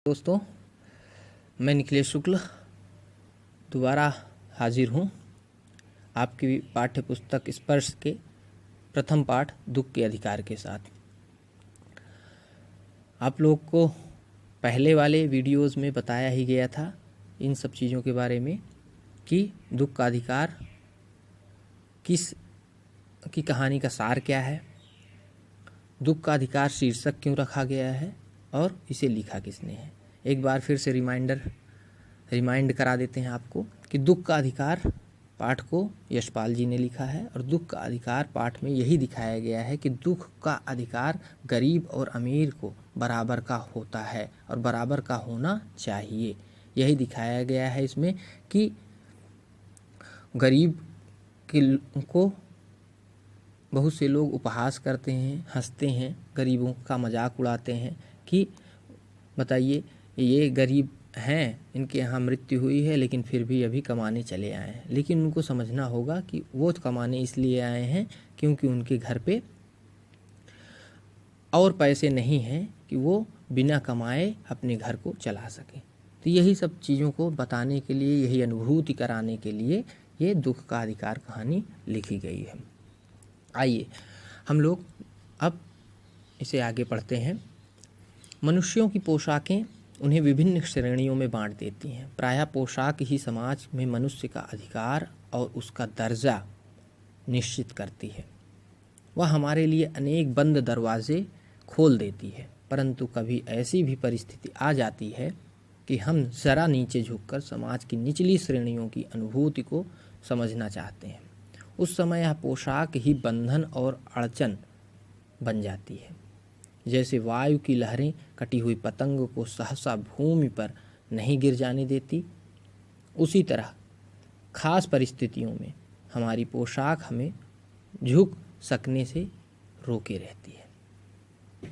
दोस्तों, मैं निखिलेश शुक्ल दोबारा हाजिर हूँ आपकी पाठ्य पुस्तक स्पर्श के प्रथम पाठ दुख के अधिकार के साथ। आप लोग को पहले वाले वीडियोस में बताया ही गया था इन सब चीज़ों के बारे में कि दुख का अधिकार किस की कहानी का सार क्या है, दुख का अधिकार शीर्षक क्यों रखा गया है और इसे लिखा किसने है। एक बार फिर से रिमाइंड करा देते हैं आपको कि दुख का अधिकार पाठ को यशपाल जी ने लिखा है और दुख का अधिकार पाठ में यही दिखाया गया है कि दुख का अधिकार गरीब और अमीर को बराबर का होता है और बराबर का होना चाहिए। यही दिखाया गया है इसमें कि गरीब को बहुत से लोग उपहास करते हैं, हंसते हैं, गरीबों का मजाक उड़ाते हैं कि बताइए ये गरीब हैं, इनके यहाँ मृत्यु हुई है लेकिन फिर भी अभी कमाने चले आए हैं। लेकिन उनको समझना होगा कि वो कमाने इसलिए आए हैं क्योंकि उनके घर पे और पैसे नहीं हैं कि वो बिना कमाए अपने घर को चला सकें। तो यही सब चीज़ों को बताने के लिए, यही अनुभूति कराने के लिए ये दुख का अधिकार कहानी लिखी गई है। आइए हम लोग अब इसे आगे पढ़ते हैं। मनुष्यों की पोशाकें उन्हें विभिन्न श्रेणियों में बांट देती हैं। प्रायः पोशाक ही समाज में मनुष्य का अधिकार और उसका दर्जा निश्चित करती है। वह हमारे लिए अनेक बंद दरवाजे खोल देती है, परंतु कभी ऐसी भी परिस्थिति आ जाती है कि हम ज़रा नीचे झुककर समाज की निचली श्रेणियों की अनुभूति को समझना चाहते हैं। उस समय यह पोशाक ही बंधन और अड़चन बन जाती है। जैसे वायु की लहरें कटी हुई पतंग को सहसा भूमि पर नहीं गिर जाने देती, उसी तरह खास परिस्थितियों में हमारी पोशाक हमें झुक सकने से रोके रहती है।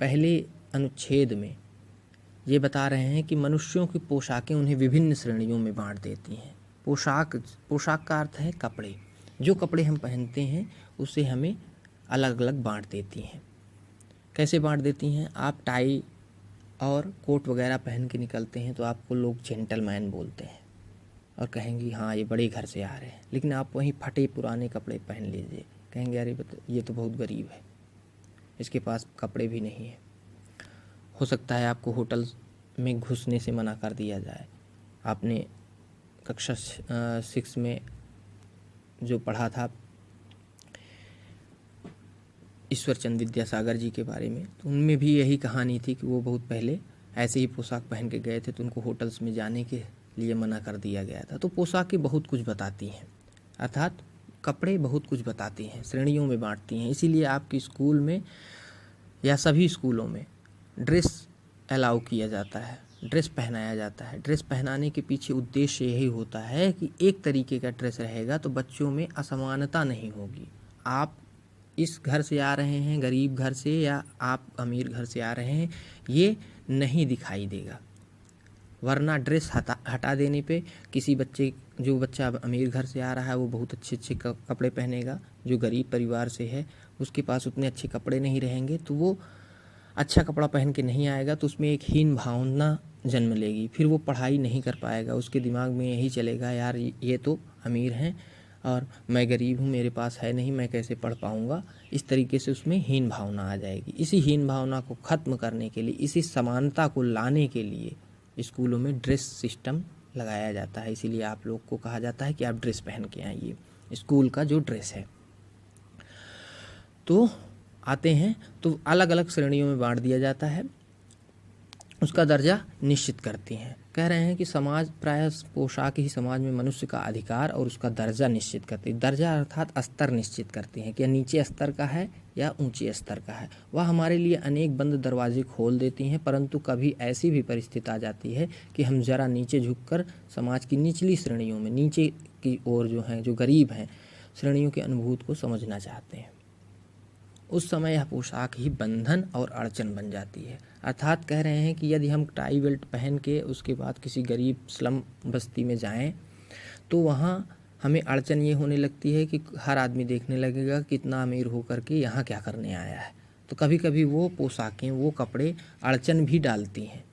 पहले अनुच्छेद में ये बता रहे हैं कि मनुष्यों की पोशाकें उन्हें विभिन्न श्रेणियों में बांट देती हैं। पोशाक का अर्थ है कपड़े। जो कपड़े हम पहनते हैं उसे हमें अलग अलग बांट देती हैं। कैसे बांट देती हैं? आप टाई और कोट वगैरह पहन के निकलते हैं तो आपको लोग जेंटलमैन बोलते हैं और कहेंगे हाँ ये बड़े घर से आ रहे हैं। लेकिन आप वहीं फटे पुराने कपड़े पहन लीजिए, कहेंगे अरे ये तो बहुत गरीब है, इसके पास कपड़े भी नहीं है। हो सकता है आपको होटल में घुसने से मना कर दिया जाए। आपने कक्षा 6 में जो पढ़ा था ईश्वर चंद विद्यासागर जी के बारे में, तो उनमें भी यही कहानी थी कि वो बहुत पहले ऐसे ही पोशाक पहन के गए थे तो उनको होटल्स में जाने के लिए मना कर दिया गया था। तो पोशाकें बहुत कुछ बताती हैं, अर्थात कपड़े बहुत कुछ बताती हैं, श्रेणियों में बांटती हैं। इसीलिए आपके स्कूल में या सभी स्कूलों में ड्रेस अलाउ किया जाता है, ड्रेस पहनाया जाता है। ड्रेस पहनाने के पीछे उद्देश्य यही होता है कि एक तरीके का ड्रेस रहेगा तो बच्चों में असमानता नहीं होगी। आप इस घर से आ रहे हैं गरीब घर से या आप अमीर घर से आ रहे हैं, ये नहीं दिखाई देगा। वरना ड्रेस हटा देने पे जो बच्चा अमीर घर से आ रहा है वो बहुत अच्छे कपड़े पहनेगा। जो गरीब परिवार से है उसके पास उतने अच्छे कपड़े नहीं रहेंगे तो वो अच्छा कपड़ा पहन के नहीं आएगा तो उसमें एक हीन भावना जन्म लेगी। फिर वो पढ़ाई नहीं कर पाएगा, उसके दिमाग में यही चलेगा यार ये तो अमीर हैं और मैं गरीब हूँ, मेरे पास है नहीं, मैं कैसे पढ़ पाऊँगा। इस तरीके से उसमें हीन भावना आ जाएगी। इसी हीन भावना को ख़त्म करने के लिए, इसी समानता को लाने के लिए स्कूलों में ड्रेस सिस्टम लगाया जाता है। इसीलिए आप लोग को कहा जाता है कि आप ड्रेस पहन के आइए, स्कूल का जो ड्रेस है। तो आते हैं तो अलग अलग श्रेणियों में बांट दिया जाता है, उसका दर्जा निश्चित करती हैं। कह रहे हैं कि समाज प्रायः पोशाक ही समाज में मनुष्य का अधिकार और उसका दर्जा निश्चित करती है। दर्जा अर्थात स्तर निश्चित करती हैं कि नीचे स्तर का है या ऊंचे स्तर का है। वह हमारे लिए अनेक बंद दरवाजे खोल देती हैं, परंतु कभी ऐसी भी परिस्थिति आ जाती है कि हम ज़रा नीचे झुककर समाज की निचली श्रेणियों में, नीचे की ओर जो हैं, जो गरीब हैं, श्रेणियों के अनुभूति को समझना चाहते हैं। उस समय यह पोशाक ही बंधन और अड़चन बन जाती है। अर्थात कह रहे हैं कि यदि हम टाई बेल्ट पहन के उसके बाद किसी गरीब स्लम बस्ती में जाएं तो वहाँ हमें अड़चन ये होने लगती है कि हर आदमी देखने लगेगा कितना अमीर होकर के यहाँ क्या करने आया है। तो कभी कभी वो पोशाकें, वो कपड़े अड़चन भी डालती हैं।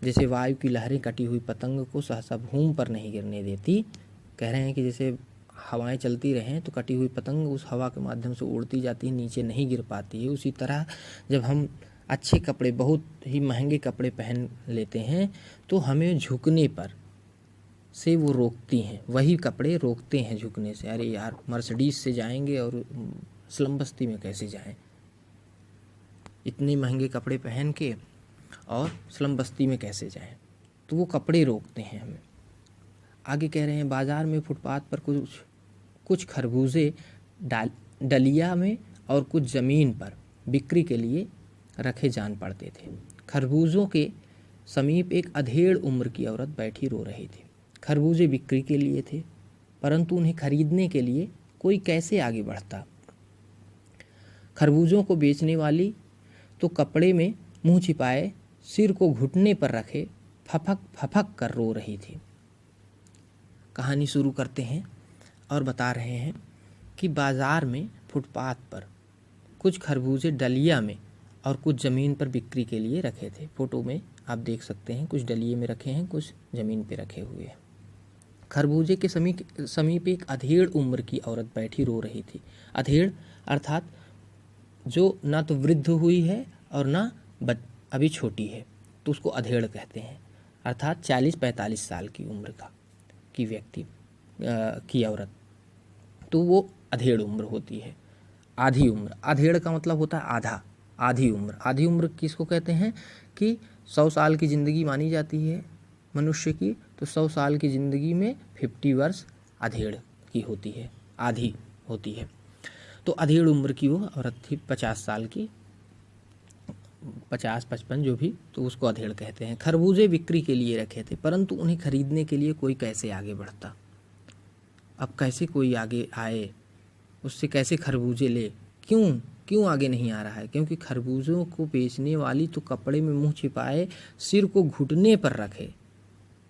जैसे वायु की लहरें कटी हुई पतंग को सहसा भूमि पर नहीं गिरने देती। कह रहे हैं कि जैसे हवाएं चलती रहें तो कटी हुई पतंग उस हवा के माध्यम से उड़ती जाती है, नीचे नहीं गिर पाती है। उसी तरह जब हम अच्छे कपड़े, बहुत ही महंगे कपड़े पहन लेते हैं तो हमें झुकने पर से वो रोकती हैं, वही कपड़े रोकते हैं झुकने से। अरे यार, मर्सिडीज से जाएंगे और स्लम बस्ती में कैसे जाएं, इतने महंगे कपड़े पहन के और स्लम बस्ती में कैसे जाएं। तो वो कपड़े रोकते हैं हमें। आगे कह रहे हैं, बाज़ार में फुटपाथ पर कुछ खरबूजे डलिया में और कुछ ज़मीन पर बिक्री के लिए रखे जान पड़ते थे। खरबूजों के समीप एक अधेड़ उम्र की औरत बैठी रो रही थी। खरबूजे बिक्री के लिए थे, परंतु उन्हें खरीदने के लिए कोई कैसे आगे बढ़ता। खरबूजों को बेचने वाली तो कपड़े में मुंह छिपाए, सिर को घुटने पर रखे फफक फफक कर रो रही थी। कहानी शुरू करते हैं और बता रहे हैं कि बाज़ार में फुटपाथ पर कुछ खरबूजे डलिया में और कुछ ज़मीन पर बिक्री के लिए रखे थे। फोटो में आप देख सकते हैं, कुछ डलिए में रखे हैं, कुछ ज़मीन पे रखे हुए हैं। खरबूजे के समीप एक अधेड़ उम्र की औरत बैठी रो रही थी। अधेड़ अर्थात जो ना तो वृद्ध हुई है और ना अभी छोटी है, तो उसको अधेड़ कहते हैं। अर्थात 40-45 साल की उम्र की व्यक्ति की औरत, तो वो अधेड़ उम्र होती है। आधी उम्र, अधेड़ का मतलब होता है आधा, आधी उम्र। आधी उम्र किसको कहते हैं कि 100 साल की ज़िंदगी मानी जाती है मनुष्य की, तो 100 साल की ज़िंदगी में 50 वर्ष अधेड़ की होती है, आधी होती है। तो अधेड़ उम्र की वो औरत थी, 50 साल की, 50-55 जो भी, तो उसको अधेड़ कहते हैं। खरबूजे बिक्री के लिए रखे थे, परंतु उन्हें खरीदने के लिए कोई कैसे आगे बढ़ता। अब कैसे कोई आगे आए, उससे कैसे खरबूजे ले, क्यों आगे नहीं आ रहा है? क्योंकि खरबूजों को बेचने वाली तो कपड़े में मुंह छिपाए, सिर को घुटने पर रखे,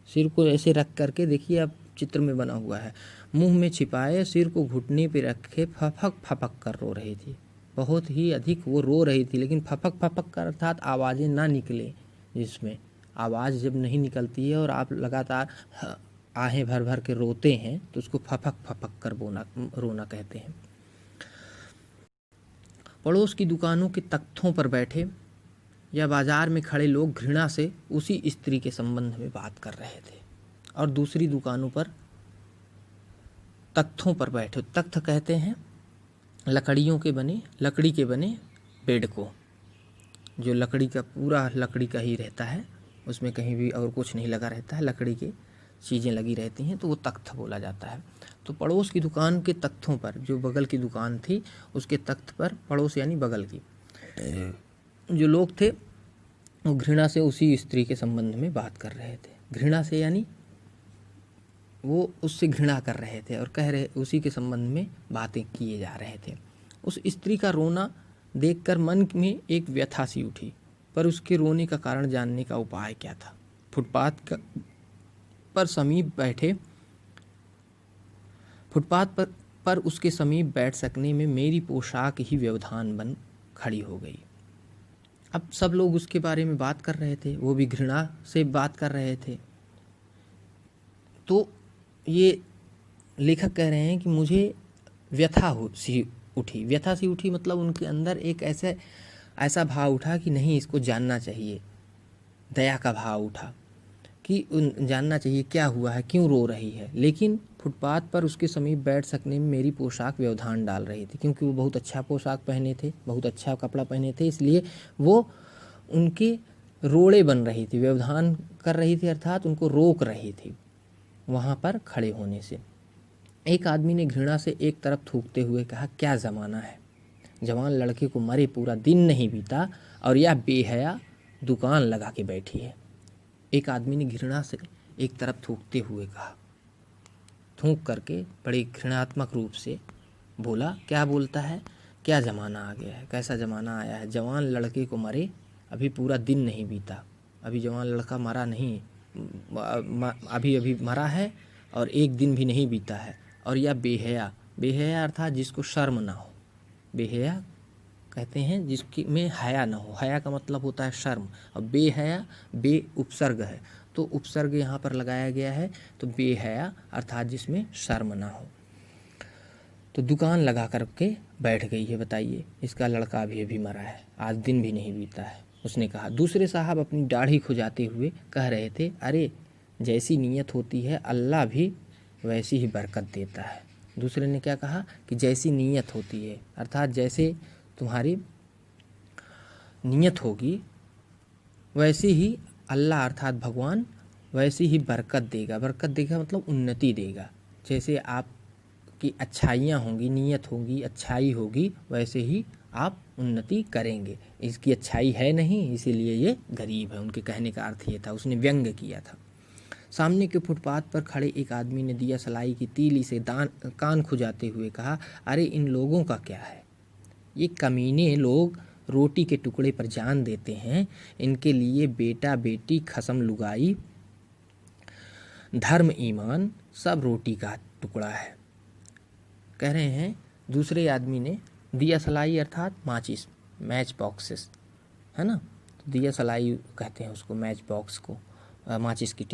सिर को ऐसे रख करके, देखिए अब चित्र में बना हुआ है, मुंह में छिपाए, सिर को घुटने पे रखे फफक फफक कर रो रही थी। बहुत ही अधिक वो रो रही थी, लेकिन फफक फफक कर अर्थात आवाज़ें ना निकले, जिसमें आवाज़ जब नहीं निकलती है और आप लगातार आहें भर भर के रोते हैं तो उसको फफक फफक कर रोना कहते हैं। पड़ोस की दुकानों के तख्तों पर बैठे या बाजार में खड़े लोग घृणा से उसी स्त्री के संबंध में बात कर रहे थे, और दूसरी दुकानों पर तख्तों पर बैठे, तख्त कहते हैं लकड़ी के बने बेड को, जो लकड़ी का पूरा लकड़ी का ही रहता है, उसमें कहीं भी और कुछ नहीं लगा रहता है, लकड़ी की चीज़ें लगी रहती हैं, तो वो तख्त बोला जाता है। तो पड़ोस की दुकान के तख्तों पर, जो बगल की दुकान थी उसके तख्त पर, पड़ोस यानी बगल की, जो लोग थे वो घृणा से उसी स्त्री के संबंध में बात कर रहे थे। घृणा से यानी वो उससे घृणा कर रहे थे और कह रहे, उसी के संबंध में बातें किए जा रहे थे। उस स्त्री का रोना देखकर मन में एक व्यथा सी उठी, पर उसके रोने का कारण जानने का उपाय क्या था। फुटपाथ पर उसके समीप बैठ सकने में मेरी पोशाक ही व्यवधान बन खड़ी हो गई। अब सब लोग उसके बारे में बात कर रहे थे, वो भी घृणा से बात कर रहे थे। तो ये लेखक कह रहे हैं कि मुझे व्यथा सी उठी, मतलब उनके अंदर एक ऐसा भाव उठा कि नहीं, इसको जानना चाहिए। दया का भाव उठा कि जानना चाहिए क्या हुआ है, क्यों रो रही है। लेकिन फुटपाथ पर उसके समीप बैठ सकने में मेरी पोशाक व्यवधान डाल रही थी, क्योंकि वो बहुत अच्छा पोशाक पहने थे, बहुत अच्छा कपड़ा पहने थे, इसलिए वो उनके रोड़े बन रही थी, व्यवधान कर रही थी, अर्थात उनको रोक रही थी वहाँ पर खड़े होने से। एक आदमी ने घृणा से एक तरफ थूकते हुए कहा, क्या ज़माना है, जवान लड़के को मरे पूरा दिन नहीं बीता और यह बेहया दुकान लगा के बैठी है। एक आदमी ने घृणा से एक तरफ थूकते हुए कहा, थूक करके बड़े घृणात्मक रूप से बोला। क्या बोलता है, क्या ज़माना आ गया है, कैसा ज़माना आया है, जवान लड़के को मरे अभी पूरा दिन नहीं बीता, अभी जवान लड़का मरा नहीं, अभी मरा है और एक दिन भी नहीं बीता है, और यह बेहया अर्थात जिसको शर्म ना हो, बेहया कहते हैं जिसकी में हया ना हो। हया का मतलब होता है शर्म, और बेहया बे उपसर्ग है, तो उपसर्ग यहाँ पर लगाया गया है, तो बेहया अर्थात जिसमें शर्म ना हो। तो दुकान लगा करके बैठ गई है। बताइए, इसका लड़का अभी मरा है, आज दिन भी नहीं बीता है। उसने कहा। दूसरे साहब अपनी दाढ़ी खुजाते हुए कह रहे थे, अरे जैसी नीयत होती है अल्लाह भी वैसी ही बरकत देता है। दूसरे ने क्या कहा कि जैसी नीयत होती है, अर्थात जैसे तुम्हारी नीयत होगी वैसी ही अल्लाह अर्थात भगवान वैसी ही बरकत देगा। बरकत देगा मतलब उन्नति देगा। जैसे आपकी अच्छाइयाँ होंगी, नीयत होगी, अच्छाई होगी, वैसे ही आप उन्नति करेंगे। इसकी अच्छाई है नहीं, इसीलिए ये गरीब है। उनके कहने का अर्थ ये था, उसने व्यंग्य किया था। सामने के फुटपाथ पर खड़े एक आदमी ने दिया सलाई की तीली से कान खुजाते हुए कहा, अरे इन लोगों का क्या है, ये कमीने लोग रोटी के टुकड़े पर जान देते हैं। इनके लिए बेटा बेटी खसम लुगाई धर्म ईमान सब रोटी का टुकड़ा है। कह रहे हैं दूसरे आदमी ने दिया सलाई अर्थात माचिस, मैच बॉक्सेस है ना, तो दिया सलाई कहते हैं उसको, मैच बॉक्स को, माचिस की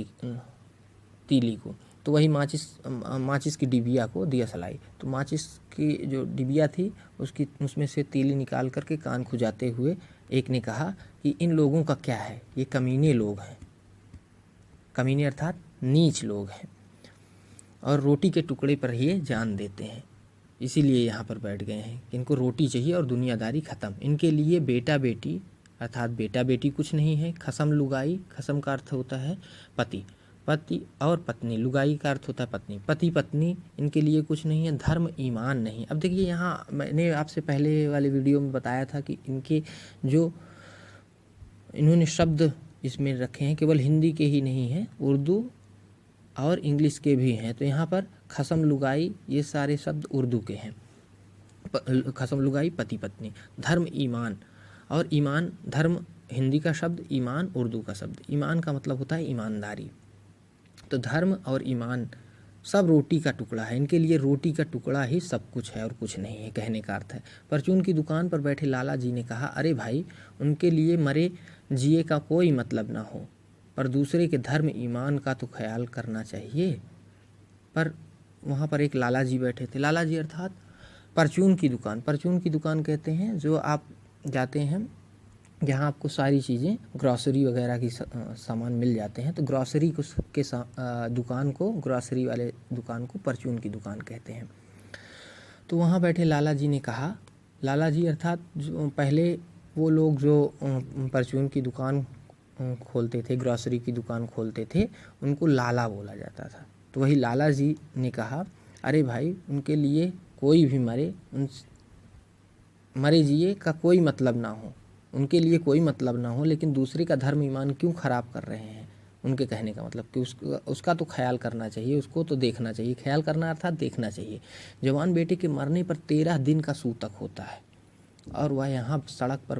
तीली को, तो वही माचिस की डिबिया को दिया सलाई। तो माचिस की जो डिबिया थी उसमें से तीली निकाल करके कान खुजाते हुए एक ने कहा कि इन लोगों का क्या है, ये कमीने लोग हैं। कमीने अर्थात नीच लोग हैं, और रोटी के टुकड़े पर ये जान देते हैं, इसीलिए यहाँ पर बैठ गए हैं कि इनको रोटी चाहिए और दुनियादारी ख़त्म। इनके लिए बेटा बेटी अर्थात बेटा बेटी कुछ नहीं है। खसम लुगाई, खसम का अर्थ होता है पति, पति और पत्नी, लुगाई का अर्थ होता है पत्नी, पति पत्नी इनके लिए कुछ नहीं है। धर्म ईमान नहीं। अब देखिए, यहाँ मैंने आपसे पहले वाले वीडियो में बताया था कि इनके जो इन्होंने शब्द इसमें रखे हैं केवल हिंदी के ही नहीं हैं, उर्दू और इंग्लिश के भी हैं। तो यहाँ पर खसम लुगाई ये सारे शब्द उर्दू के हैं। खसम लुगाई पति पत्नी, धर्म ईमान, और ईमान धर्म हिंदी का शब्द, ईमान उर्दू का शब्द। ईमान का मतलब होता है ईमानदारी। तो धर्म और ईमान सब रोटी का टुकड़ा है। इनके लिए रोटी का टुकड़ा ही सब कुछ है और कुछ नहीं है, कहने का अर्थ है। परचून की दुकान पर बैठे लाला जी ने कहा, अरे भाई उनके लिए मरे जिए का कोई मतलब ना हो, पर दूसरे के धर्म ईमान का तो ख्याल करना चाहिए। पर वहाँ पर एक लाला जी बैठे थे। लाला जी अर्थात परचून की दुकान। परचून की दुकान कहते हैं जो आप जाते हैं जहाँ आपको सारी चीज़ें ग्रॉसरी वगैरह की सामान मिल जाते हैं, तो ग्रॉसरी के दुकान को, ग्रॉसरी वाले दुकान को परचून की दुकान कहते हैं। तो वहाँ बैठे लाला जी ने कहा, लाला जी अर्थात जो पहले वो लोग जो परचून की दुकान खोलते थे, ग्रॉसरी की दुकान खोलते थे, उनको लाला बोला जाता था। तो वही लाला जी ने कहा, अरे भाई उनके लिए कोई भी मरे जिए का कोई मतलब ना हो, उनके लिए कोई मतलब ना हो, लेकिन दूसरे का धर्म ईमान क्यों ख़राब कर रहे हैं। उनके कहने का मतलब कि उसका तो ख्याल करना चाहिए, उसको तो देखना चाहिए। ख्याल करना अर्थात देखना चाहिए। जवान बेटे के मरने पर 13 दिन का सूतक होता है, और वह यहाँ सड़क पर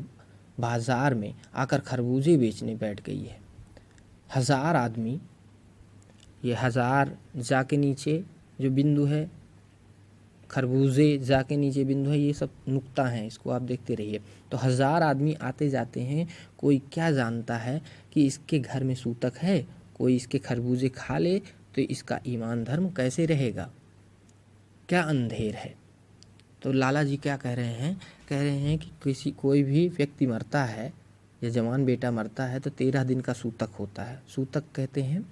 बाज़ार में आकर खरबूजे बेचने बैठ गई है। 1000 आदमी, ये 1000 जा के नीचे जो बिंदु है, खरबूजे जा के नीचे बिंदु है, ये सब नुक्ता हैं, इसको आप देखते रहिए। तो 1000 आदमी आते जाते हैं, कोई क्या जानता है कि इसके घर में सूतक है, कोई इसके खरबूजे खा ले तो इसका ईमान धर्म कैसे रहेगा, क्या अंधेर है। तो लाला जी क्या कह रहे हैं, कह रहे हैं कि कोई भी व्यक्ति मरता है या जवान बेटा मरता है तो 13 दिन का सूतक होता है। सूतक कहते हैं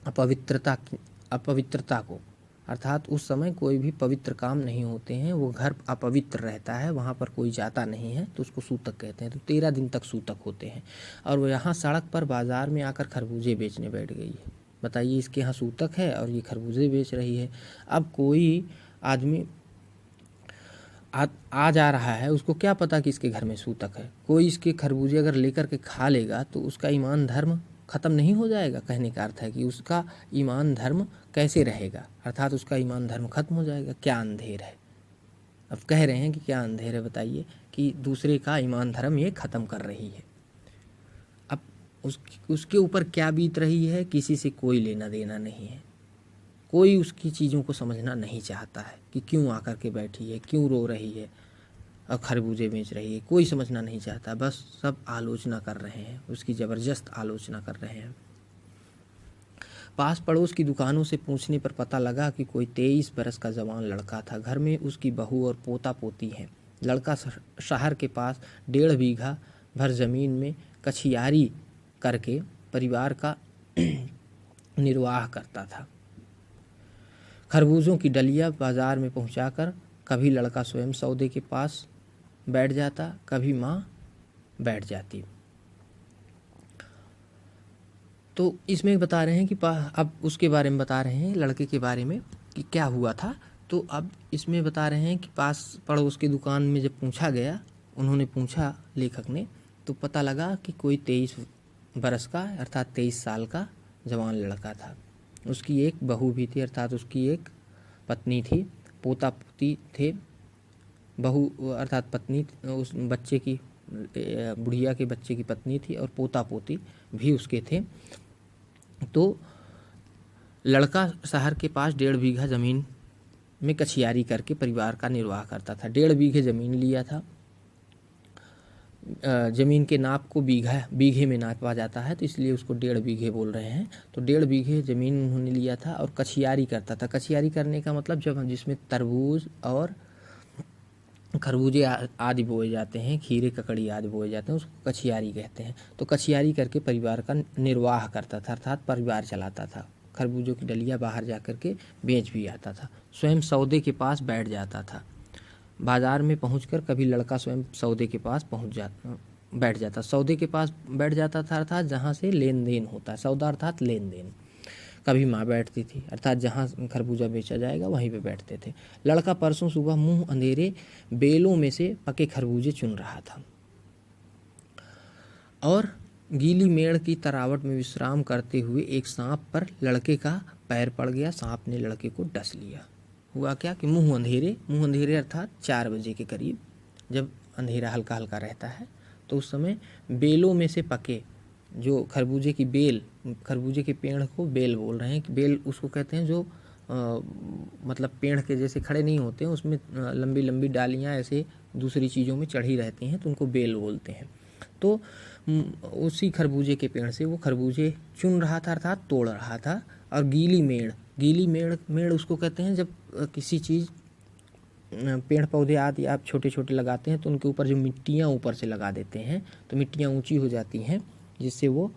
अपवित्रता को, अर्थात उस समय कोई भी पवित्र काम नहीं होते हैं, वो घर अपवित्र रहता है, वहाँ पर कोई जाता नहीं है, तो उसको सूतक कहते हैं। तो 13 दिन तक सूतक होते हैं, और वो यहाँ सड़क पर बाज़ार में आकर खरबूजे बेचने बैठ गई है। बताइए, इसके यहाँ सूतक है और ये खरबूजे बेच रही है। अब कोई आदमी आ जा रहा है, उसको क्या पता कि इसके घर में सूतक है। कोई इसके खरबूजे अगर लेकर के खा लेगा तो उसका ईमान धर्म ख़त्म नहीं हो जाएगा। कहने का अर्थ है कि उसका ईमान धर्म कैसे रहेगा, अर्थात उसका ईमान धर्म खत्म हो जाएगा। क्या अंधेर है। अब कह रहे हैं कि क्या अंधेर है, बताइए, कि दूसरे का ईमान धर्म ये ख़त्म कर रही है। अब उसके ऊपर क्या बीत रही है, किसी से कोई लेना देना नहीं है। कोई उसकी चीज़ों को समझना नहीं चाहता है कि क्यों आकर के बैठी है, क्यों रो रही है। और खरबूजे बेच रही है। कोई समझना नहीं चाहता, बस सब आलोचना कर रहे हैं, उसकी ज़बरदस्त आलोचना कर रहे हैं। पास पड़ोस की दुकानों से पूछने पर पता लगा कि कोई 23 बरस का जवान लड़का था। घर में उसकी बहू और पोता पोती हैं। लड़का शहर के पास 1.5 बीघा भर ज़मीन में कछियारी करके परिवार का निर्वाह करता था। खरबूजों की डलिया बाजार में पहुंचाकर कभी लड़का स्वयं सौदे के पास बैठ जाता, कभी माँ बैठ जाती। तो इसमें बता रहे हैं कि अब उसके बारे में बता रहे हैं, लड़के के बारे में कि क्या हुआ था। तो अब इसमें बता रहे हैं कि पास पड़ोस की दुकान में जब पूछा गया, उन्होंने पूछा लेखक ने, तो पता लगा कि कोई 23 बरस का अर्थात 23 साल का जवान लड़का था। उसकी एक बहू भी थी, अर्थात उसकी एक पत्नी थी, पोता पोती थे। बहू अर्थात पत्नी उस बच्चे की, बुढ़िया के बच्चे की पत्नी थी, और पोता पोती भी उसके थे। तो लड़का शहर के पास 1.5 बीघा ज़मीन में कछियारी करके परिवार का निर्वाह करता था। 1.5 बीघे ज़मीन लिया था। ज़मीन के नाप को बीघे में नापा जाता है, तो इसलिए उसको 1.5 बीघे बोल रहे हैं। तो 1.5 बीघे ज़मीन उन्होंने लिया था और कछियारी करता था। कछियारी करने का मतलब जिसमें तरबूज और खरबूजे आदि बोए जाते हैं, खीरे ककड़ी आदि बोए जाते हैं, उसको कछियारी कहते हैं। तो कछियारी करके परिवार का निर्वाह करता था, अर्थात परिवार चलाता था। खरबूजों की डलिया बाहर जा कर के बेच भी आता था। स्वयं सौदे के पास बैठ जाता था। बाजार में पहुंचकर कभी लड़का स्वयं सौदे के पास बैठ जाता। सौदे के पास बैठ जाता था, अर्थात जहाँ से लेन देन होता है। सौदा अर्थात लेन देन। कभी माँ बैठती थी, अर्थात जहाँ खरबूजा बेचा जाएगा वहीं पे बैठते थे। लड़का परसों सुबह मुंह अंधेरे बेलों में से पके खरबूजे चुन रहा था और गीली मेड़ की तरावट में विश्राम करते हुए एक सांप पर लड़के का पैर पड़ गया। सांप ने लड़के को डस लिया। हुआ क्या कि मुंह अंधेरे अर्थात 4 बजे के करीब, जब अंधेरा हल्का हल्का रहता है, तो उस समय बेलों में से पके जो खरबूजे की बेल, खरबूजे के पेड़ को बेल बोल रहे हैं कि बेल उसको कहते हैं जो मतलब पेड़ के जैसे खड़े नहीं होते हैं, उसमें लंबी लंबी डालियाँ ऐसे दूसरी चीज़ों में चढ़ी रहती हैं, तो उनको बेल बोलते हैं। तो उसी खरबूजे के पेड़ से वो खरबूजे चुन रहा था, अर्थात तोड़ रहा था। और गीली मेड़ उसको कहते हैं जब किसी चीज़ पेड़ पौधे आदि आप छोटे छोटे लगाते हैं तो उनके ऊपर जो मिट्टियाँ ऊपर से लगा देते हैं, तो मिट्टियाँ ऊंची हो जाती हैं जिससे वो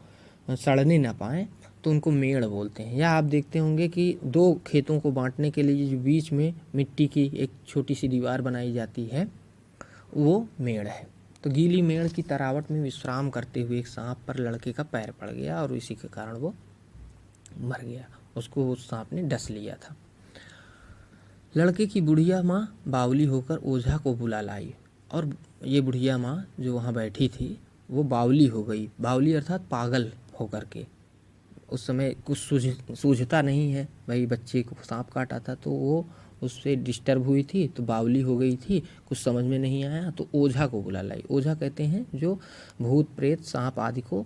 सड़ने ना पाएँ, तो उनको मेड़ बोलते हैं। या आप देखते होंगे कि 2 खेतों को बांटने के लिए जो बीच में मिट्टी की एक छोटी सी दीवार बनाई जाती है, वो मेड़ है। तो गीली मेड़ की तरावट में विश्राम करते हुए एक सांप पर लड़के का पैर पड़ गया और इसी के कारण वो मर गया। उसको उस सांप ने डस लिया था। लड़के की बुढ़िया माँ बावली होकर ओझा को बुला लाई, और ये बुढ़िया माँ जो वहाँ बैठी थी वो बावली हो गई। बावली अर्थात पागल होकर के। उस समय कुछ सूझता नहीं है, भाई बच्चे को सांप काटा था तो वो उससे डिस्टर्ब हुई थी, तो बावली हो गई थी, कुछ समझ में नहीं आया, तो ओझा को बुला लाई। ओझा कहते हैं जो भूत प्रेत सांप आदि को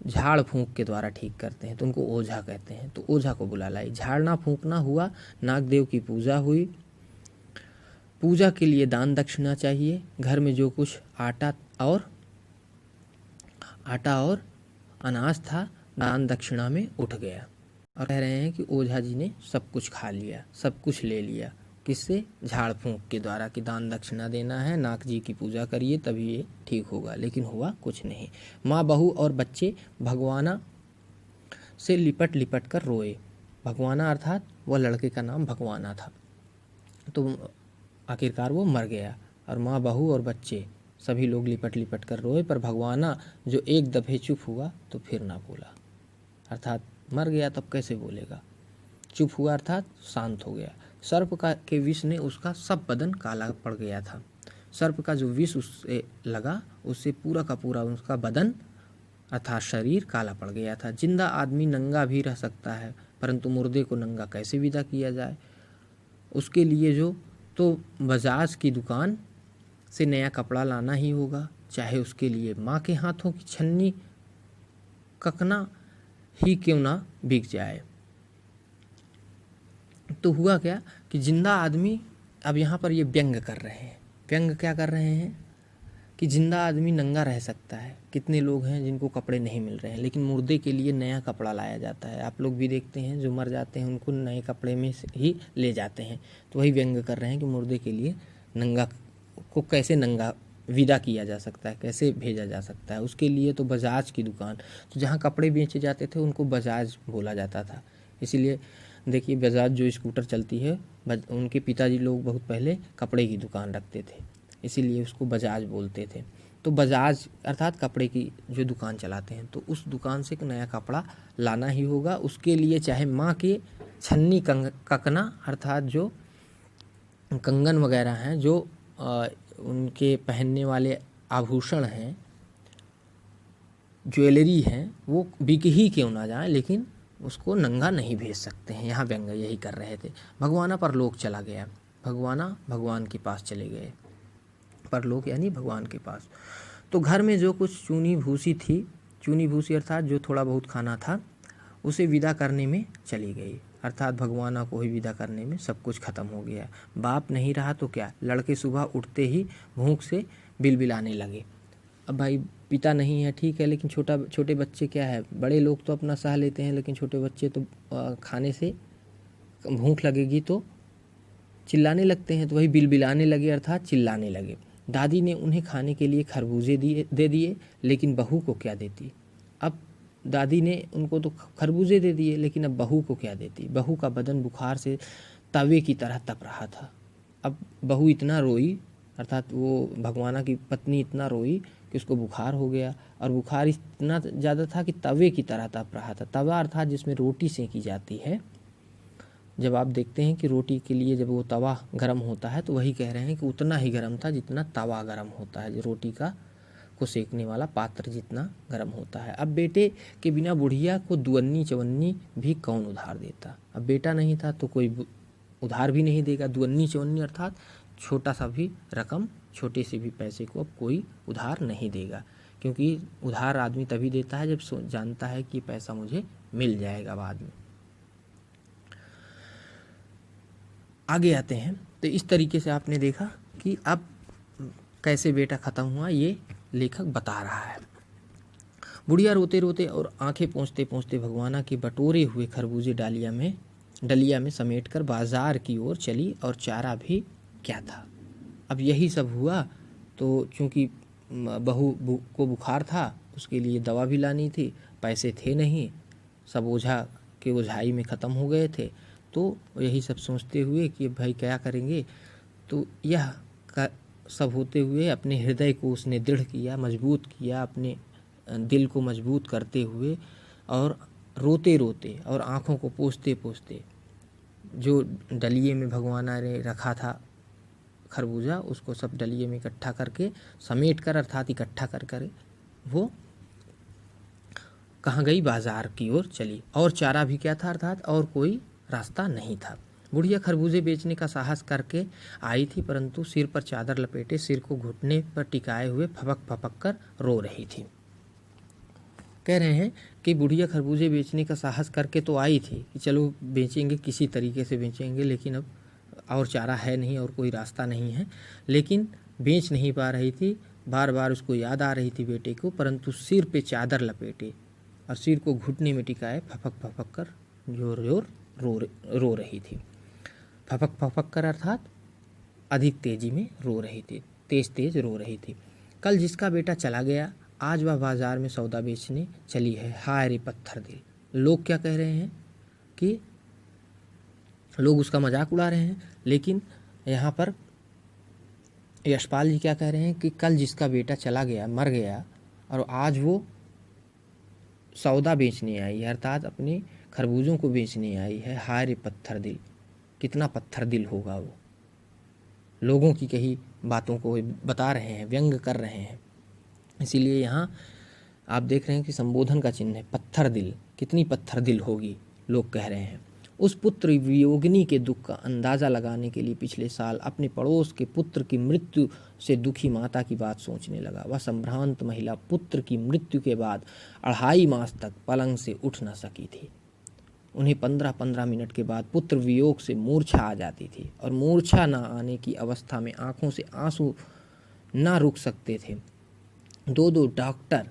झाड़ फूंक के द्वारा ठीक करते हैं, तो उनको ओझा कहते हैं। तो ओझा को बुला लाई। झाड़ना फूंकना हुआ, नागदेव की पूजा हुई। पूजा के लिए दान दक्षिणा चाहिए। घर में जो कुछ आटा और अनाज था दान दक्षिणा में उठ गया। और कह रहे हैं कि ओझा जी ने सब कुछ खा लिया, सब कुछ ले लिया। किससे? झाड़ फूंक के द्वारा कि दान दक्षिणा देना है, नाग जी की पूजा करिए तभी ये ठीक होगा, लेकिन हुआ कुछ नहीं। माँ, बहू और बच्चे भगवाना से लिपट लिपट कर रोए। भगवाना अर्थात वह लड़के का नाम भगवाना था। तो आखिरकार वो मर गया और माँ, बहू और बच्चे सभी लोग लिपट लिपट कर रोए, पर भगवाना जो एक दफे चुप हुआ तो फिर ना बोला। अर्थात मर गया तब कैसे बोलेगा, चुप हुआ अर्थात शांत हो गया। सर्प के विष ने उसका सब बदन काला पड़ गया था। सर्प का जो विष उससे लगा उससे पूरा का पूरा उसका बदन अर्थात शरीर काला पड़ गया था। जिंदा आदमी नंगा भी रह सकता है, परंतु मुर्दे को नंगा कैसे विदा किया जाए? उसके लिए जो तो बजाज की दुकान से नया कपड़ा लाना ही होगा, चाहे उसके लिए माँ के हाथों की छन्नी ककना ही क्यों ना बिक जाए। तो हुआ क्या कि जिंदा आदमी, अब यहाँ पर ये व्यंग कर रहे हैं व्यंग क्या कर रहे हैं कि जिंदा आदमी नंगा रह सकता है, कितने लोग हैं जिनको कपड़े नहीं मिल रहे हैं, लेकिन मुर्दे के लिए नया कपड़ा लाया जाता है। आप लोग भी देखते हैं जो मर जाते हैं उनको नए कपड़े में से ही ले जाते हैं। तो वही व्यंग कर रहे हैं कि मुर्दे के लिए नंगा को कैसे नंगा विदा किया जा सकता है, कैसे भेजा जा सकता है। उसके लिए तो बजाज की दुकान, तो जहाँ कपड़े बेचे जाते थे उनको बजाज बोला जाता था। इसीलिए देखिए बजाज जो स्कूटर चलती है, उनके पिताजी लोग बहुत पहले कपड़े की दुकान रखते थे, इसीलिए उसको बजाज बोलते थे। तो बजाज अर्थात कपड़े की जो दुकान चलाते हैं, तो उस दुकान से एक नया कपड़ा लाना ही होगा। उसके लिए चाहे माँ के छन्नी ककना अर्थात जो कंगन वगैरह हैं, जो उनके पहनने वाले आभूषण हैं, ज्वेलरी हैं, वो बिक ही क्यों ना जाए, लेकिन उसको नंगा नहीं भेज सकते हैं। यहाँ व्यंग यही कर रहे थे। भगवाना परलोक चला गया, भगवाना भगवान के पास चले गए, परलोक यानी भगवान के पास। तो घर में जो कुछ चूनी भूसी थी, चूनी भूसी अर्थात जो थोड़ा बहुत खाना था, उसे विदा करने में चली गई, अर्थात भगवाना को ही विदा करने में सब कुछ खत्म हो गया। बाप नहीं रहा तो क्या, लड़के सुबह उठते ही भूख से बिलबिलाने लगे। अब भाई पिता नहीं है ठीक है, लेकिन छोटे बच्चे क्या है, बड़े लोग तो अपना सह लेते हैं, लेकिन छोटे बच्चे तो खाने से भूख लगेगी तो चिल्लाने लगते हैं, तो वही बिलबिलाने लगे अर्थात चिल्लाने लगे। दादी ने उन्हें खाने के लिए खरबूजे दे दिए, लेकिन बहू को क्या देती। अब दादी ने उनको तो खरबूजे दे दिए, लेकिन अब बहू को क्या देती। बहू का बदन बुखार से तवे की तरह तप रहा था। अब बहू इतना रोई, अर्थात वो भगवाना की पत्नी इतना रोई कि उसको बुखार हो गया, और बुखार इतना ज़्यादा था कि तवे की तरह तप रहा था। तवा अर्थात जिसमें रोटी सेंकी जाती है, जब आप देखते हैं कि रोटी के लिए जब वो तवा गर्म होता है, तो वही कह रहे हैं कि उतना ही गर्म था जितना तवा गर्म होता है, जो रोटी को सेकने वाला पात्र जितना गर्म होता है। अब बेटे के बिना बुढ़िया को दुअन्नी चवन्नी भी कौन उधार देता। अब बेटा नहीं था तो कोई उधार भी नहीं देगा। दुअन्नी चवन्नी अर्थात छोटा सा भी रकम, छोटे से भी पैसे को अब कोई उधार नहीं देगा, क्योंकि उधार आदमी तभी देता है जब जानता है कि पैसा मुझे मिल जाएगा बाद में। आगे आते हैं तो इस तरीके से आपने देखा कि अब कैसे बेटा ख़त्म हुआ, ये लेखक बता रहा है। बुढ़िया रोते रोते और आंखें पोंछते पोंछते भगवाना के बटोरे हुए खरबूजे डलिया में समेटकर बाजार की ओर चली, और चारा भी क्या था। अब यही सब हुआ, तो चूँकि बहू को बुखार था, उसके लिए दवा भी लानी थी, पैसे थे नहीं, सब ओझा के ओझाई में ख़त्म हो गए थे। तो यही सब सोचते हुए कि भाई क्या करेंगे, तो यह सब होते हुए अपने हृदय को उसने दृढ़ किया, मजबूत किया, अपने दिल को मजबूत करते हुए, और रोते रोते और आँखों को पोंछते पोंछते जो डलिये में भगवाना ने रखा था खरबूजा, उसको सब डलिये में इकट्ठा करके समेट कर अर्थात इकट्ठा कर वो कहाँ गई, बाजार की ओर चली। और चारा भी क्या था अर्थात और कोई रास्ता नहीं था। बुढ़िया खरबूजे बेचने का साहस करके आई थी, परंतु सिर पर चादर लपेटे, सिर को घुटने पर टिकाए हुए फपक फपक कर रो रही थी। कह रहे हैं कि बुढ़िया खरबूजे बेचने का साहस करके तो आई थी कि चलो बेचेंगे, किसी तरीके से बेचेंगे, लेकिन अब और चारा है नहीं और कोई रास्ता नहीं है, लेकिन बेच नहीं पा रही थी। बार बार उसको याद आ रही थी बेटे को, परंतु सिर पे चादर लपेटे और सिर को घुटने में टिकाए फपक फपक कर जोर जोर रो रही थी। फपक फपक कर अर्थात अधिक तेजी में रो रही थी, तेज रो रही थी। कल जिसका बेटा चला गया, आज वह बाजार में सौदा बेचने चली है, हाय रे पत्थर दिल। लोग क्या कह रहे हैं कि लोग उसका मजाक उड़ा रहे हैं, लेकिन यहाँ पर यशपाल जी क्या कह रहे हैं कि कल जिसका बेटा चला गया, मर गया, और आज वो सौदा बेचने आई है, अर्थात अपने खरबूजों को बेचने आई है, हाय रे पत्थर दिल। कितना पत्थर दिल होगा वो। लोगों की कही बातों को बता रहे हैं, व्यंग कर रहे हैं। इसीलिए यहाँ आप देख रहे हैं कि संबोधन का चिन्ह है पत्थर दिल। कितनी पत्थर दिल होगी, लोग कह रहे हैं। उस पुत्र वियोगिनी के दुख का अंदाज़ा लगाने के लिए पिछले साल अपने पड़ोस के पुत्र की मृत्यु से दुखी माता की बात सोचने लगा। वह संभ्रांत महिला पुत्र की मृत्यु के बाद 2.5 मास तक पलंग से उठ न सकी थी। उन्हें 15-15 मिनट के बाद पुत्र वियोग से मूर्छा आ जाती थी और मूर्छा न आने की अवस्था में आंखों से आंसू ना रुक सकते थे। 2-2 डॉक्टर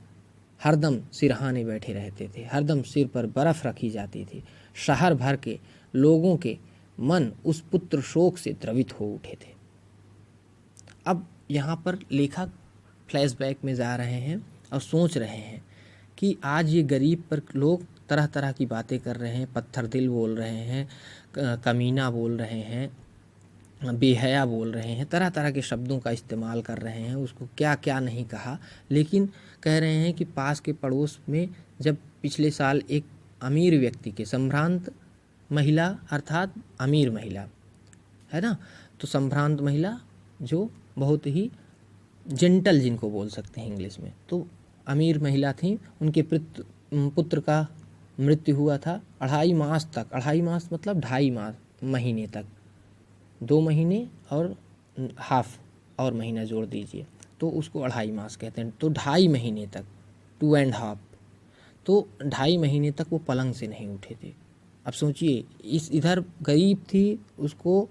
हरदम सिरहाने बैठे रहते थे, हरदम सिर पर बर्फ रखी जाती थी। शहर भर के लोगों के मन उस पुत्र शोक से द्रवित हो उठे थे। अब यहाँ पर लेखक फ्लैशबैक में जा रहे हैं और सोच रहे हैं कि आज ये गरीब पर लोग तरह तरह की बातें कर रहे हैं, पत्थर दिल बोल रहे हैं, कमीना बोल रहे हैं, बेहया बोल रहे हैं, तरह तरह के शब्दों का इस्तेमाल कर रहे हैं, उसको क्या क्या नहीं कहा, लेकिन कह रहे हैं कि पास के पड़ोस में जब पिछले साल एक अमीर व्यक्ति के, संभ्रांत महिला अर्थात अमीर महिला है ना, तो संभ्रांत महिला जो बहुत ही जेंटल जिनको बोल सकते हैं इंग्लिश में, तो अमीर महिला थी, उनके पुत्र का मृत्यु हुआ था। 2.5 मास तक, 2.5 मास मतलब 2.5 महीने तक, 2 महीने और हाफ और महीना जोड़ दीजिए तो उसको 2.5 मास कहते हैं। तो 2.5 महीने तक, 2.5, तो 2.5 महीने तक वो पलंग से नहीं उठे थे। अब सोचिए, इधर गरीब थी, उसको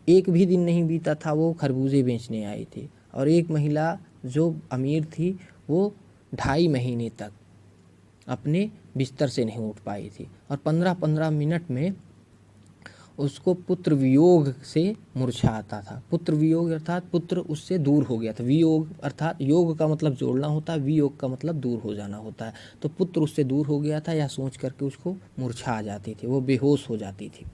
एक भी दिन नहीं बीता था वो खरबूजे बेचने आई थी, और एक महिला जो अमीर थी वो 2.5 महीने तक अपने बिस्तर से नहीं उठ पाई थी, और 15-15 मिनट में उसको पुत्र वियोग से मूर्छा आता था। पुत्र वियोग अर्थात पुत्र उससे दूर हो गया था। वियोग अर्थात योग का मतलब जोड़ना होता है, वियोग का मतलब दूर हो जाना होता है। तो पुत्र उससे दूर हो गया था, यह सोच करके उसको मूर्छा आ जाती थी, वो बेहोश हो जाती थी।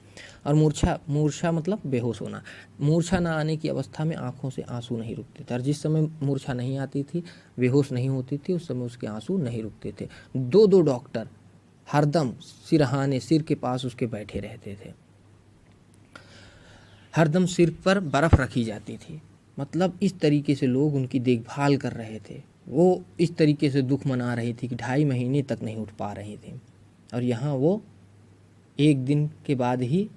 और मूर्छा मतलब बेहोश होना। मूर्छा ना आने की अवस्था में आंखों से आंसू नहीं रुकते थे, और जिस समय मूर्छा नहीं आती थी, बेहोश नहीं होती थी, उस समय उसके आंसू नहीं रुकते थे। 2-2 डॉक्टर हरदम सिरहाने, सिर के पास उसके बैठे रहते थे, हरदम सिर पर बर्फ रखी जाती थी। मतलब इस तरीके से लोग उनकी देखभाल कर रहे थे। वो इस तरीके से दुख मना रही थी कि 2.5 महीने तक नहीं उठ पा रहे थे, और यहाँ वो एक दिन के बाद ही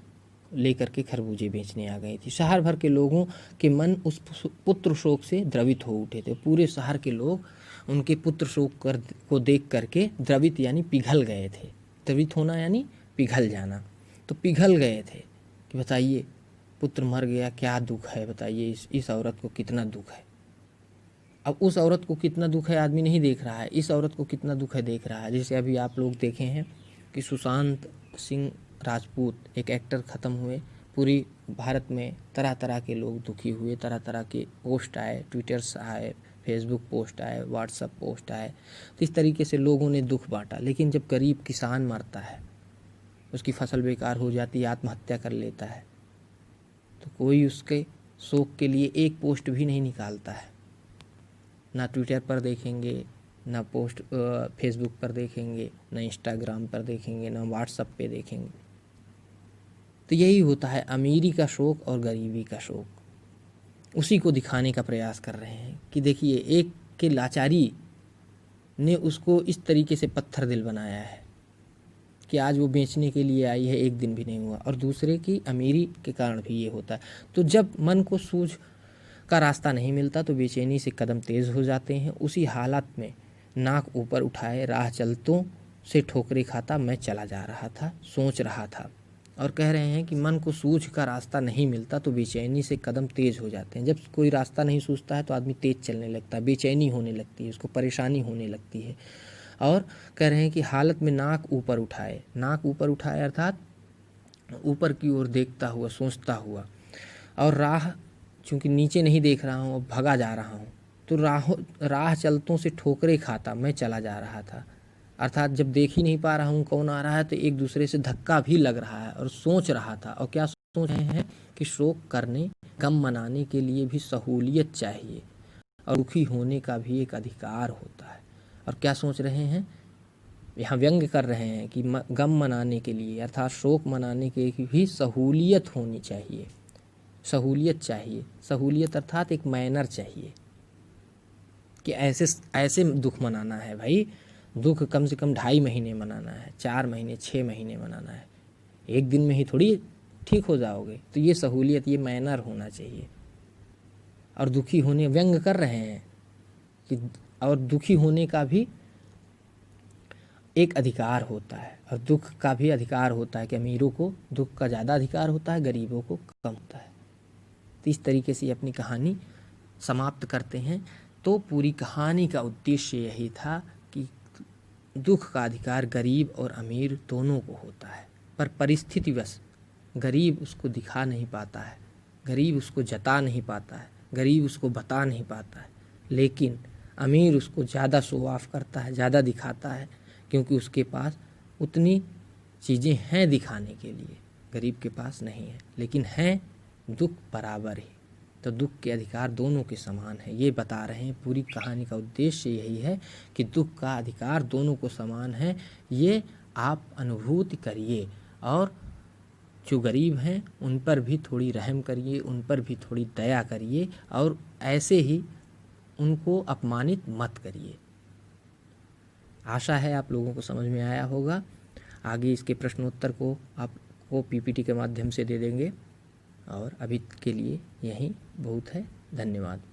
लेकर के खरबूजे बेचने आ गई थी। शहर भर के लोगों के मन उस पुत्र शोक से द्रवित हो उठे थे। पूरे शहर के लोग उनके पुत्र शोक को देख करके द्रवित यानी पिघल गए थे। द्रवित होना यानी पिघल जाना, तो पिघल गए थे कि बताइए पुत्र मर गया, क्या दुख है, बताइए इस औरत को कितना दुख है। अब उस औरत को कितना दुख है आदमी नहीं देख रहा है, इस औरत को कितना दुख है देख रहा है। जैसे अभी आप लोग देखे हैं कि सुशांत सिंह राजपूत एक एक्टर ख़त्म हुए, पूरी भारत में तरह तरह के लोग दुखी हुए, तरह तरह के पोस्ट आए, ट्विटर्स आए, फेसबुक पोस्ट आए, व्हाट्सएप पोस्ट आए, तो इस तरीके से लोगों ने दुख बांटा। लेकिन जब गरीब किसान मरता है, उसकी फसल बेकार हो जाती है, आत्महत्या कर लेता है, तो कोई उसके शोक के लिए एक पोस्ट भी नहीं निकालता है। ना ट्विटर पर देखेंगे, ना पोस्ट फेसबुक पर देखेंगे, ना इंस्टाग्राम पर देखेंगे, ना व्हाट्सएप पे देखेंगे। तो यही होता है अमीरी का शोक और गरीबी का शोक। उसी को दिखाने का प्रयास कर रहे हैं कि देखिए, एक के लाचारी ने उसको इस तरीके से पत्थर दिल बनाया है कि आज वो बेचने के लिए आई है, एक दिन भी नहीं हुआ, और दूसरे की अमीरी के कारण भी ये होता है। तो जब मन को सूझ का रास्ता नहीं मिलता तो बेचैनी से कदम तेज़ हो जाते हैं। उसी हालत में नाक ऊपर उठाए राह चलतों से ठोकरे खाता मैं चला जा रहा था, सोच रहा था। और कह रहे हैं कि मन को सूझ का रास्ता नहीं मिलता तो बेचैनी से कदम तेज़ हो जाते हैं। जब कोई रास्ता नहीं सूझता है तो आदमी तेज़ चलने लगता है, बेचैनी होने लगती है, उसको परेशानी होने लगती है। और कह रहे हैं कि हालत में नाक ऊपर उठाए अर्थात ऊपर की ओर देखता हुआ, सोचता हुआ, और राह चूँकि नीचे नहीं देख रहा हूँ, अब भगा जा रहा हूँ, तो राह चलतों से ठोकरे खाता मैं चला जा रहा था। अर्थात जब देख ही नहीं पा रहा हूँ कौन आ रहा है, तो एक दूसरे से धक्का भी लग रहा है, और सोच रहा था। और क्या सोच रहे हैं कि शोक करने, गम मनाने के लिए भी सहूलियत चाहिए, और दुखी होने का भी एक अधिकार होता है। और क्या सोच रहे हैं, यहाँ व्यंग्य कर रहे हैं कि गम मनाने के लिए अर्थात शोक मनाने के भी सहूलियत होनी चाहिए। सहूलियत चाहिए, सहूलियत अर्थात एक मैनर चाहिए कि ऐसे दुख मनाना है भाई। दुख कम से कम 2.5 महीने मनाना है, 4 महीने, 6 महीने मनाना है, एक दिन में ही थोड़ी ठीक हो जाओगे। तो ये सहूलियत, ये मैनर होना चाहिए। और दुखी होने, व्यंग कर रहे हैं कि और दुखी होने का भी एक अधिकार होता है और दुख का भी अधिकार होता है कि अमीरों को दुख का ज़्यादा अधिकार होता है, गरीबों को कम होता है। तो इस तरीके से अपनी कहानी समाप्त करते हैं। तो पूरी कहानी का उद्देश्य यही था कि दुख का अधिकार गरीब और अमीर दोनों को होता है, पर परिस्थितिवश गरीब उसको दिखा नहीं पाता है, गरीब उसको जता नहीं पाता है, गरीब उसको बता नहीं पाता है, लेकिन अमीर उसको ज़्यादा शो ऑफ करता है, ज़्यादा दिखाता है, क्योंकि उसके पास उतनी चीज़ें हैं दिखाने के लिए, गरीब के पास नहीं है, लेकिन हैं दुख बराबर ही। तो दुख के अधिकार दोनों के समान है, ये बता रहे हैं। पूरी कहानी का उद्देश्य यही है कि दुख का अधिकार दोनों को समान है, ये आप अनुभूति करिए और जो गरीब हैं उन पर भी थोड़ी रहम करिए, उन पर भी थोड़ी दया करिए और ऐसे ही उनको अपमानित मत करिए। आशा है आप लोगों को समझ में आया होगा। आगे इसके प्रश्नोत्तर को आपको पीपीटी के माध्यम से दे देंगे और अभी के लिए यही बहुत है। धन्यवाद।